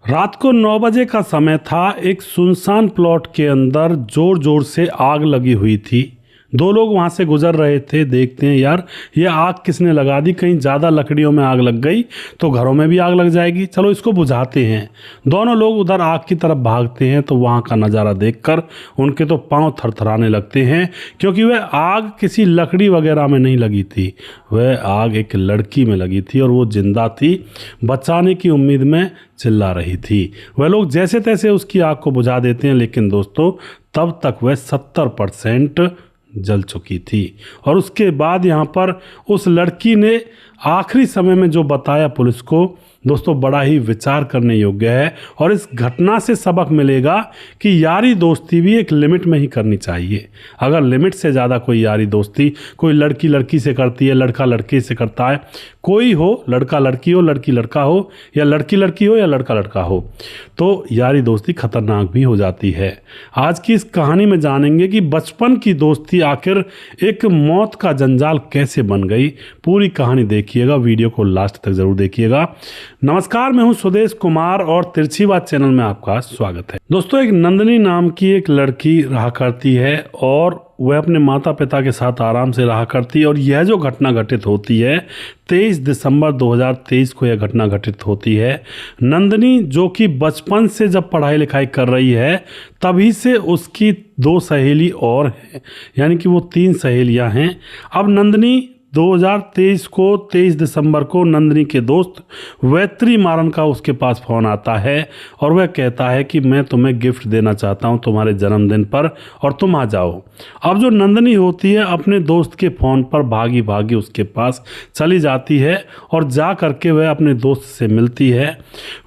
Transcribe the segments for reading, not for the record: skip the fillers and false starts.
रात को 9 बजे का समय था। एक सुनसान प्लॉट के अंदर जोर जोर से आग लगी हुई थी। दो लोग वहां से गुजर रहे थे। देखते हैं यार ये आग किसने लगा दी, कहीं ज़्यादा लकड़ियों में आग लग गई तो घरों में भी आग लग जाएगी, चलो इसको बुझाते हैं। दोनों लोग उधर आग की तरफ भागते हैं तो वहाँ का नज़ारा देखकर उनके तो पांव थरथराने लगते हैं, क्योंकि वह आग किसी लकड़ी वगैरह में नहीं लगी थी, वह आग एक लड़की में लगी थी और वो जिंदा थी, बचाने की उम्मीद में चिल्ला रही थी। वह लोग जैसे तैसे उसकी आग को बुझा देते हैं, लेकिन दोस्तों तब तक वह 70% जल चुकी थी। और उसके बाद यहाँ पर उस लड़की ने आखिरी समय में जो बताया पुलिस को, दोस्तों बड़ा ही विचार करने योग्य है। और इस घटना से सबक मिलेगा कि यारी दोस्ती भी एक लिमिट में ही करनी चाहिए। अगर लिमिट से ज़्यादा कोई यारी दोस्ती कोई लड़की लड़की से करती है, लड़का लड़के से करता है, कोई हो, लड़का लड़की हो, लड़की लड़का हो, या लड़की लड़की हो या लड़का लड़का हो, तो यारी दोस्ती खतरनाक भी हो जाती है। आज की इस कहानी में जानेंगे कि बचपन की दोस्ती आखिर एक मौत का जंजाल कैसे बन गई। पूरी कहानी देखिएगा, वीडियो को लास्ट तक जरूर देखिएगा। नमस्कार, मैं हूं सुदेश कुमार और तिरछी बात चैनल में आपका स्वागत है। दोस्तों एक नंदिनी नाम की एक लड़की रहा करती है और वह अपने माता पिता के साथ आराम से रहा करती है। और यह जो घटना घटित होती है 23 दिसंबर 2023 को यह घटना घटित होती है। नंदिनी जो कि बचपन से जब पढ़ाई लिखाई कर रही है तभी से उसकी 2 सहेली और हैं, यानी कि वो 3 सहेलियां हैं। अब नंदिनी 2023 को 23 दिसंबर को नंदिनी के दोस्त वेत्री मारन का उसके पास फ़ोन आता है और वह कहता है कि मैं तुम्हें गिफ्ट देना चाहता हूं तुम्हारे जन्मदिन पर और तुम आ जाओ। अब जो नंदिनी होती है अपने दोस्त के फ़ोन पर भागी भागी उसके पास चली जाती है और जा करके वह अपने दोस्त से मिलती है।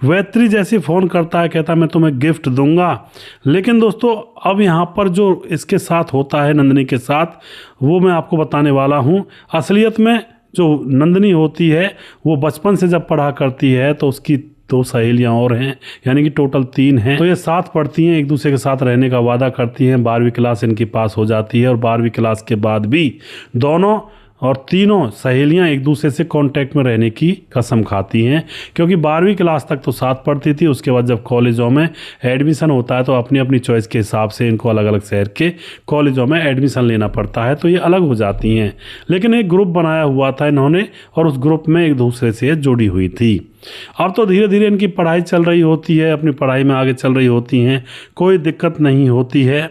वेत्री जैसे फ़ोन करता है, कहता है मैं तुम्हें गिफ्ट दूंगा। लेकिन दोस्तों अब यहाँ पर जो इसके साथ होता है नंदिनी के साथ, वो मैं आपको बताने वाला हूँ। असलियत में जो नंदिनी होती है वो बचपन से जब पढ़ा करती है तो उसकी 2 सहेलियां और हैं, यानी कि टोटल 3 हैं। तो ये साथ पढ़ती हैं, एक दूसरे के साथ रहने का वादा करती हैं। 12वीं क्लास इनकी पास हो जाती है और 12वीं क्लास के बाद भी दोनों और तीनों सहेलियां एक दूसरे से कांटेक्ट में रहने की कसम खाती हैं, क्योंकि 12वीं क्लास तक तो साथ पढ़ती थी। उसके बाद जब कॉलेजों में एडमिशन होता है तो अपनी अपनी चॉइस के हिसाब से इनको अलग अलग शहर के कॉलेजों में एडमिशन लेना पड़ता है, तो ये अलग हो जाती हैं। लेकिन एक ग्रुप बनाया हुआ था इन्होंने और उस ग्रुप में एक दूसरे से जुड़ी हुई थी। अब तो धीरे धीरे इनकी पढ़ाई चल रही होती है, अपनी पढ़ाई में आगे चल रही होती हैं, कोई दिक्कत नहीं होती है।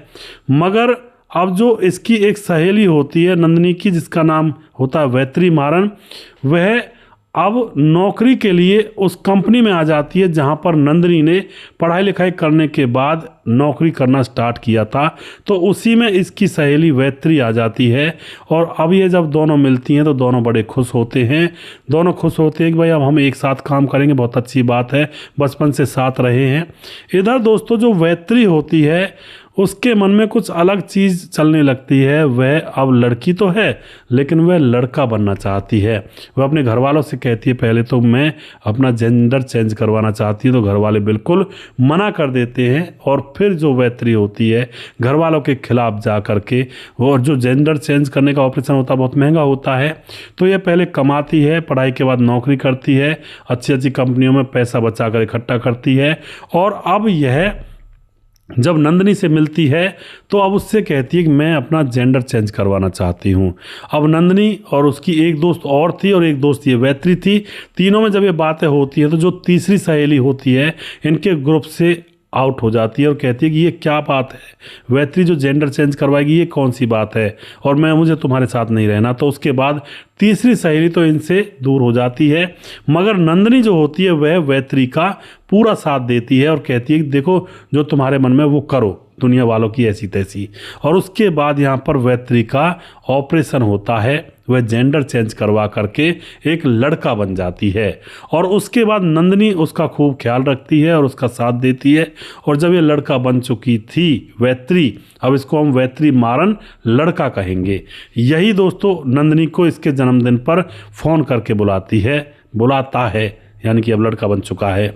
मगर अब जो इसकी एक सहेली होती है नंदिनी की, जिसका नाम होता है वेत्री मारन, वह अब नौकरी के लिए उस कंपनी में आ जाती है जहां पर नंदिनी ने पढ़ाई लिखाई करने के बाद नौकरी करना स्टार्ट किया था। तो उसी में इसकी सहेली वेत्री आ जाती है और अब ये जब दोनों मिलती हैं तो दोनों बड़े खुश होते हैं। दोनों खुश होते हैं कि भाई अब हम एक साथ काम करेंगे, बहुत अच्छी बात है, बचपन से साथ रहे हैं। इधर दोस्तों जो वेत्री होती है उसके मन में कुछ अलग चीज़ चलने लगती है। वह अब लड़की तो है लेकिन वह लड़का बनना चाहती है। वह अपने घर वालों से कहती है पहले तो मैं अपना जेंडर चेंज करवाना चाहती हूँ, तो घर वाले बिल्कुल मना कर देते हैं। और फिर जो वेत्री होती है घर वालों के खिलाफ जा करके, और जो जेंडर चेंज करने का ऑपरेशन होता है बहुत महंगा होता है, तो यह पहले कमाती है, पढ़ाई के बाद नौकरी करती है, अच्छी अच्छी कंपनियों में पैसा बचा कर इकट्ठा करती है। और अब यह जब नंदिनी से मिलती है तो अब उससे कहती है कि मैं अपना जेंडर चेंज करवाना चाहती हूँ। अब नंदिनी और उसकी एक दोस्त और थी और एक दोस्त ये वेत्री थी। तीनों में जब ये बातें होती है तो जो तीसरी सहेली होती है इनके ग्रुप से आउट हो जाती है और कहती है कि ये क्या बात है, वेत्री जो जेंडर चेंज करवाएगी ये कौन सी बात है, और मुझे तुम्हारे साथ नहीं रहना। तो उसके बाद तीसरी सहेली तो इनसे दूर हो जाती है, मगर नंदिनी जो होती है वह वेत्री का पूरा साथ देती है और कहती है कि देखो जो तुम्हारे मन में वो करो, दुनिया वालों की ऐसी तैसी। और उसके बाद यहाँ पर वेत्री का ऑपरेशन होता है, वह जेंडर चेंज करवा करके एक लड़का बन जाती है। और उसके बाद नंदिनी उसका खूब ख्याल रखती है और उसका साथ देती है। और जब ये लड़का बन चुकी थी वेत्री, अब इसको हम वेत्री मारन लड़का कहेंगे, यही दोस्तों नंदिनी को इसके जन्मदिन पर फ़ोन करके बुलाता है यानी कि अब लड़का बन चुका है।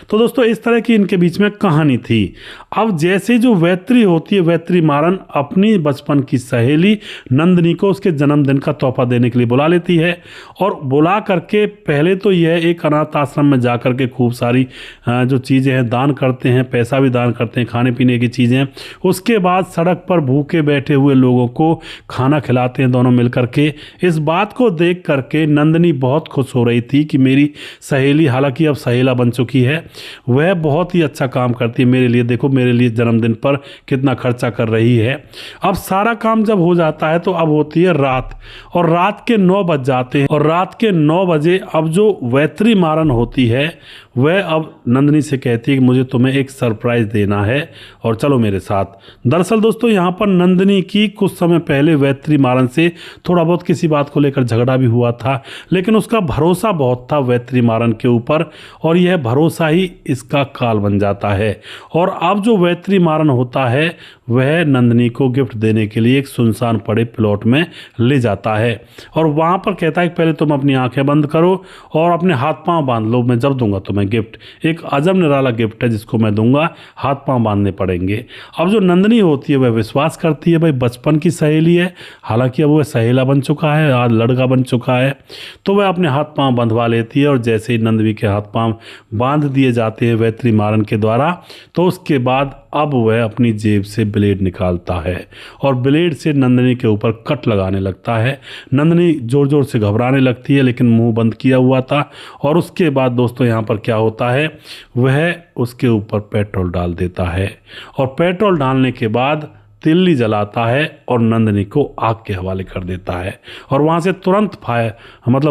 तो दोस्तों इस तरह की इनके बीच में कहानी थी। अब जैसे जो वैत्री होती है, वैत्री मारन अपनी बचपन की सहेली नंदिनी को उसके जन्मदिन का तोहफा देने के लिए बुला लेती है, और बुला करके पहले तो यह एक अनाथ आश्रम में जा करके खूब सारी जो चीज़ें हैं दान करते हैं, पैसा भी दान करते हैं, खाने पीने की चीज़ें। उसके बाद सड़क पर भूखे बैठे हुए लोगों को खाना खिलाते हैं दोनों मिल करके। इस बात को देख करके नंदिनी बहुत खुश हो रही थी कि मेरी सहेली, हालांकि अब सहेला बन चुकी है, वह बहुत ही अच्छा काम करती है मेरे लिए। देखो मेरे लिए जन्मदिन पर कितना खर्चा कर रही है। अब सारा काम जब हो जाता है तो अब होती है रात, और रात के 9 बज जाते हैं, और रात के 9 बजे अब जो वैत्री मारन होती है वह अब नंदिनी से कहती है कि मुझे तुम्हें एक सरप्राइज देना है और चलो मेरे साथ। दरअसल दोस्तों यहाँ पर नंदिनी की कुछ समय पहले वैत्री मारन से थोड़ा बहुत किसी बात को लेकर झगड़ा भी हुआ था, लेकिन उसका भरोसा बहुत था वैत्री मारन के ऊपर, और यह भरोसा ही इसका काल बन जाता है। और अब जो वैत्री मारन होता है वह नंदिनी को गिफ्ट देने के लिए एक सुनसान पड़े प्लॉट में ले जाता है, और वहाँ पर कहता है कि पहले तुम अपनी आंखें बंद करो और अपने हाथ पांव बांध लो, मैं जब दूंगा तुम्हें गिफ्ट। एक अजब निराला गिफ्ट है जिसको मैं दूंगा, हाथ पांव बांधने पड़ेंगे। अब जो नंदिनी होती है वह विश्वास करती है, भाई बचपन की सहेली है, हालांकि अब वह सहेला बन चुका है, आज लड़का बन चुका है, तो वह अपने हाथ पांव बंधवा लेती है। और जैसे ही नंदिनी के हाथ पांव बांध दिए जाते हैं वैत्री मारन के द्वारा, तो उसके बाद अब वह अपनी जेब से ब्लेड निकालता है और ब्लेड से नंदिनी के ऊपर कट लगाने लगता है। नंदिनी जोर जोर से घबराने लगती है, लेकिन मुंह बंद किया हुआ था। और उसके बाद दोस्तों यहाँ पर क्या होता है, वह उसके ऊपर पेट्रोल डाल देता है, और पेट्रोल डालने के बाद तिल्ली जलाता है और नंदिनी को आग के हवाले कर देता है, और वहाँ से तुरंत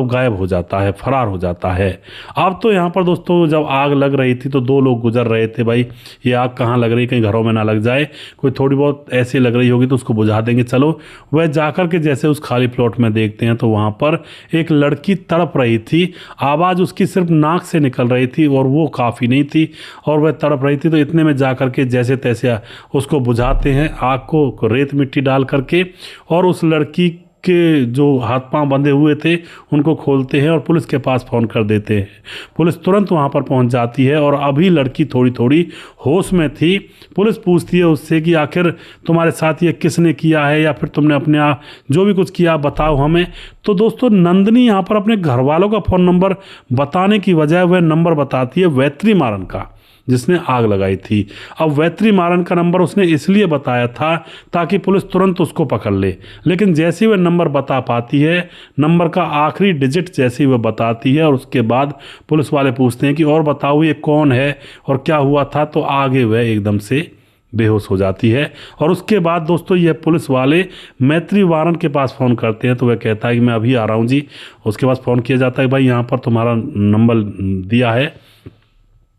गायब हो जाता है, फरार हो जाता है। अब तो यहाँ पर दोस्तों जब आग लग रही थी तो 2 लोग गुजर रहे थे, भाई ये आग कहाँ लग रही, कहीं घरों में ना लग जाए, कोई थोड़ी बहुत ऐसी लग रही होगी तो उसको बुझा देंगे, चलो। वह जाकर के जैसे उस खाली प्लॉट में देखते हैं तो वहाँ पर एक लड़की तड़प रही थी, आवाज़ उसकी सिर्फ नाक से निकल रही थी और वो काफ़ी नहीं थी, और वह तड़प रही थी। तो इतने में जा करके जैसे तैसे उसको बुझाते हैं, आग को रेत मिट्टी डाल करके, और उस लड़की के जो हाथ पांव बंधे हुए थे उनको खोलते हैं और पुलिस के पास फ़ोन कर देते हैं। पुलिस तुरंत वहाँ पर पहुँच जाती है, और अभी लड़की थोड़ी थोड़ी होश में थी। पुलिस पूछती है उससे कि आखिर तुम्हारे साथ ये किसने किया है, या फिर तुमने अपने आप जो भी कुछ किया बताओ हमें। तो दोस्तों नंदिनी यहाँ पर अपने घर वालों का फ़ोन नंबर बताने की बजाय वह नंबर बताती है वैत्री मारन का, जिसने आग लगाई थी। अब वैत्री मारन का नंबर उसने इसलिए बताया था ताकि पुलिस तुरंत उसको पकड़ ले, लेकिन जैसे ही वह नंबर बता पाती है, नंबर का आखिरी डिजिट जैसे ही वह बताती है, और उसके बाद पुलिस वाले पूछते हैं कि और बताओ ये कौन है और क्या हुआ था, तो आगे वह एकदम से बेहोश हो जाती है। और उसके बाद दोस्तों यह पुलिस वाले मैत्री मारन के पास फ़ोन करते हैं, तो वह कहता है कि मैं अभी आ रहा हूँ जी। उसके पास फ़ोन किया जाता है, भाई यहाँ पर तुम्हारा नंबर दिया है।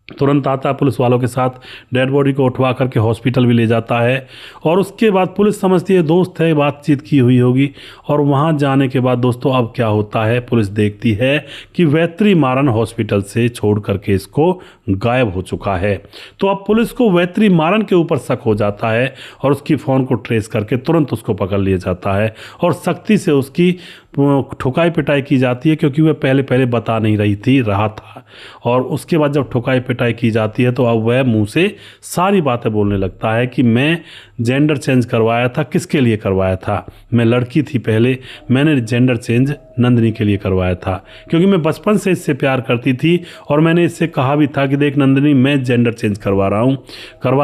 तुरंत आता है पुलिस वालों के साथ, डेड बॉडी को उठवा करके हॉस्पिटल भी ले जाता है। और उसके बाद पुलिस समझती है दोस्त है, बातचीत की हुई होगी। और वहाँ जाने के बाद दोस्तों अब क्या होता है, पुलिस देखती है कि वैत्री मारन हॉस्पिटल से छोड़ करके इसको गायब हो चुका है। तो अब पुलिस को वैत्री मारन के ऊपर शक हो जाता है, और उसकी फ़ोन को ट्रेस करके तुरंत उसको पकड़ लिया जाता है, और सख्ती से उसकी ठुकाई पिटाई की जाती है, क्योंकि वह पहले बता नहीं रहा था। और उसके बाद जब ठुकाई पिटाई की जाती है तो अब वह मुंह से सारी बातें बोलने लगता है कि मैं जेंडर चेंज करवाया था, किसके लिए करवाया था, मैं लड़की थी पहले, मैंने जेंडर चेंज नंदिनी के लिए करवाया था, क्योंकि मैं बचपन से इससे प्यार करती थी, और मैंने इससे कहा भी था कि देख नंदिनी, मैं जेंडर चेंज करवा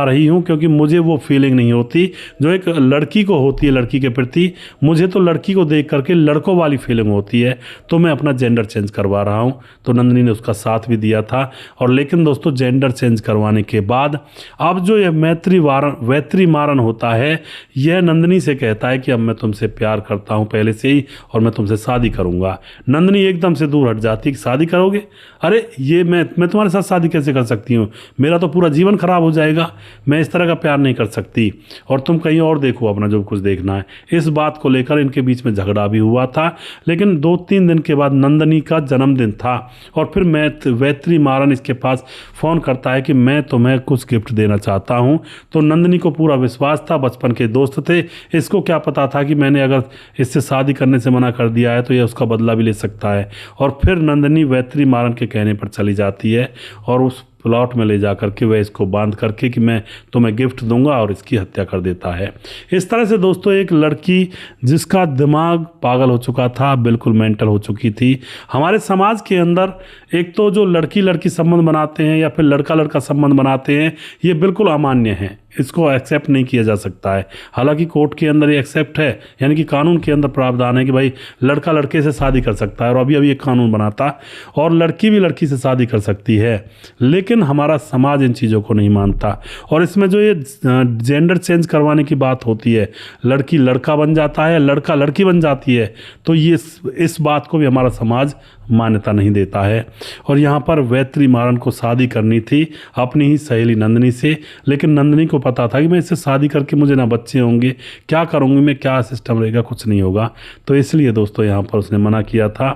रही हूँ क्योंकि मुझे वो फीलिंग नहीं होती जो एक लड़की को होती है लड़की के प्रति। मुझे तो लड़की को देख करके लड़कों वाली फीलिंग होती है, तो मैं अपना जेंडर चेंज करवा रहा हूँ। तो नंदिनी ने उसका साथ भी दिया था। और लेकिन दोस्तों जेंडर चेंज करवाने के बाद अब जो ये वैत्री मारन होता है, यह नंदिनी से कहता है कि अब मैं तुमसे प्यार करता हूँ पहले से ही, और मैं तुमसे शादी करूँगा। नंदिनी एकदम से दूर हट जाती कि शादी करोगे, अरे ये मैं तुम्हारे साथ शादी कैसे कर सकती हूँ, मेरा तो पूरा जीवन खराब हो जाएगा, मैं इस तरह का प्यार नहीं कर सकती, और तुम कहीं और देखो अपना जो कुछ देखना है। इस बात को लेकर इनके बीच में झगड़ा भी हुआ था, था। लेकिन 2-3 दिन के बाद नंदनी का जन्मदिन था और फिर वैत्रीमारन इसके पास फ़ोन करता है कि मैं तुम्हें कुछ गिफ्ट देना चाहता हूँ। तो नंदनी को पूरा विश्वास था, बचपन के दोस्त थे, इसको क्या पता था कि मैंने अगर इससे शादी करने से मना कर दिया है तो ये उसका बदला भी ले सकता है। और फिर नंदनी वैत्रीमारन के कहने पर चली जाती है और उस प्लॉट में ले जा करके वह इसको बांध करके कि मैं तुम्हें गिफ्ट दूंगा और इसकी हत्या कर देता है। इस तरह से दोस्तों एक लड़की जिसका दिमाग पागल हो चुका था, बिल्कुल मेंटल हो चुकी थी। हमारे समाज के अंदर एक तो जो लड़की लड़की संबंध बनाते हैं या फिर लड़का लड़का संबंध बनाते हैं, ये बिल्कुल अमान्य है, इसको एक्सेप्ट नहीं किया जा सकता है। हालांकि कोर्ट के अंदर ये एक्सेप्ट है, यानी कि कानून के अंदर प्रावधान है कि भाई लड़का लड़के से शादी कर सकता है और अभी एक कानून बनाता और लड़की भी लड़की से शादी कर सकती है। लेकिन हमारा समाज इन चीज़ों को नहीं मानता और इसमें जो ये जेंडर चेंज करवाने की बात होती है, लड़की लड़का बन जाता है, लड़का लड़की बन जाती है, तो ये इस बात को भी हमारा समाज मान्यता नहीं देता है। और यहाँ पर वैत्रीमारन को शादी करनी थी अपनी ही सहेली नंदनी से, लेकिन नंदनी को पता था कि मैं इससे शादी करके मुझे ना बच्चे होंगे, क्या करूँगी मैं, क्या सिस्टम रहेगा, कुछ नहीं होगा। तो इसलिए दोस्तों यहाँ पर उसने मना किया था।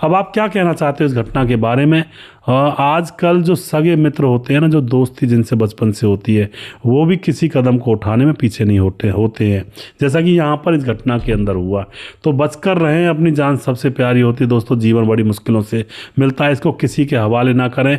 अब आप क्या कहना चाहते हो इस घटना के बारे में? आजकल जो सगे मित्र होते हैं ना, जो दोस्ती जिनसे बचपन से होती है, वो भी किसी कदम को उठाने में पीछे नहीं होते हैं, जैसा कि यहाँ पर इस घटना के अंदर हुआ। तो बचकर रहें, अपनी जान सबसे प्यारी होती है दोस्तों, जीवन बड़ी मुश्किलों से मिलता है, इसको किसी के हवाले ना करें,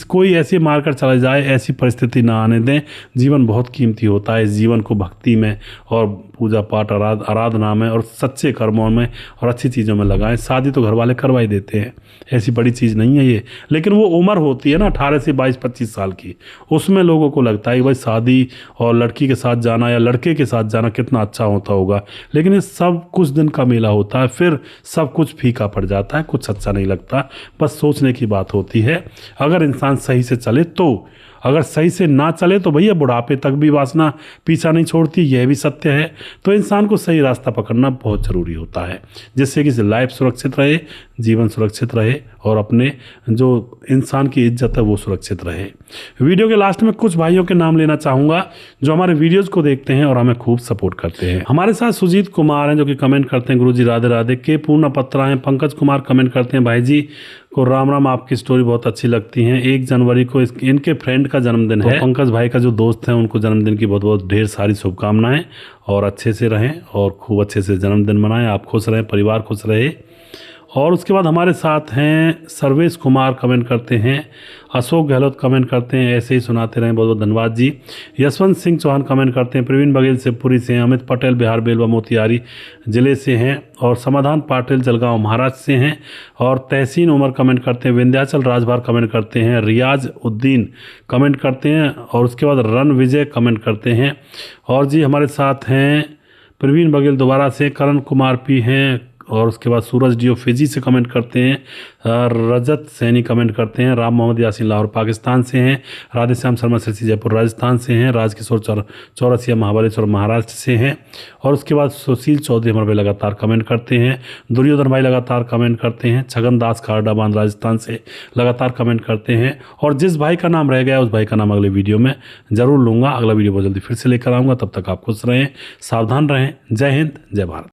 कोई ऐसे मारकर चला जाए ऐसी परिस्थिति ना आने दें। जीवन बहुत कीमती होता है, इस जीवन को भक्ति में और पूजा पाठ आराधना में और सच्चे कर्मों में और अच्छी चीज़ों में लगाएं। शादी तो घर वाले करवा ही देते हैं, ऐसी बड़ी चीज़ नहीं है ये। लेकिन वो उम्र होती है ना 18 से 22-25 साल की, उसमें लोगों को लगता है कि भाई शादी और लड़की के साथ जाना या लड़के के साथ जाना कितना अच्छा होता होगा। लेकिन ये सब कुछ दिन का मेला होता है, फिर सब कुछ फीका पड़ जाता है, कुछ अच्छा नहीं लगता। बस सोचने की बात होती है। अगर इंसान सही से चले तो, अगर सही से ना चले तो भैया बुढ़ापे तक भी वासना पीछा नहीं छोड़ती, यह भी सत्य है। तो इंसान को सही रास्ता पकड़ना बहुत ज़रूरी होता है, जिससे कि लाइफ सुरक्षित रहे, जीवन सुरक्षित रहे और अपने जो इंसान की इज्जत है वो सुरक्षित रहे। वीडियो के लास्ट में कुछ भाइयों के नाम लेना चाहूँगा जो हमारे वीडियोज़ को देखते हैं और हमें खूब सपोर्ट करते हैं। हमारे साथ सुजीत कुमार हैं जो कि कमेंट करते हैं गुरुजी राधे राधे। के पूर्णा पत्रा हैं। पंकज कुमार कमेंट करते हैं भाई जी को राम राम, आपकी स्टोरी बहुत अच्छी लगती है। 1 जनवरी को इनके फ्रेंड का जन्मदिन है। पंकज भाई का जो दोस्त है उनको जन्मदिन की बहुत बहुत ढेर सारी शुभकामनाएं और अच्छे से रहें और खूब अच्छे से जन्मदिन मनाएं। आप खुश रहें, परिवार खुश रहे। और उसके बाद हमारे साथ हैं सर्वेश कुमार कमेंट करते हैं, अशोक गहलोत कमेंट करते हैं, ऐसे ही सुनाते रहें, बहुत बहुत धन्यवाद जी। यशवंत सिंह चौहान कमेंट करते हैं, प्रवीण बघेल शिवपुरी से हैं, अमित पटेल बिहार बेलवा मोतिहारी ज़िले से हैं और समाधान पाटिल जलगांव महाराष्ट्र से हैं। और तहसीन उमर कमेंट करते हैं, विंध्याचल राजभार कमेंट करते हैं, रियाज उद्दीन कमेंट करते हैं और उसके बाद रन विजय कमेंट करते हैं। और जी हमारे साथ हैं प्रवीण बघेल दोबारा से, करण कुमार पी हैं और उसके बाद सूरज डियो फिजी से कमेंट करते हैं, रजत सैनी कमेंट करते हैं, राम मोहम्मद यासीन लाहौर पाकिस्तान से हैं, राधेश्याम शर्मा सिरसी जयपुर राजस्थान से हैं, राजकिशोर चौरसिया महाबलेश्वर महाराष्ट्र से हैं। और उसके बाद सुशील चौधरी हमारे भाई लगातार कमेंट करते हैं, दुर्योधन भाई लगातार कमेंट करते हैं, छगन दास खारडाबाद राजस्थान से लगातार कमेंट करते हैं। और जिस भाई का नाम रह गया उस भाई का नाम अगले वीडियो में ज़रूर लूँगा। अगला वीडियो बहुत जल्दी फिर से लेकर आऊँगा, तब तक आप खुश रहें, सावधान रहें। जय हिंद, जय भारत।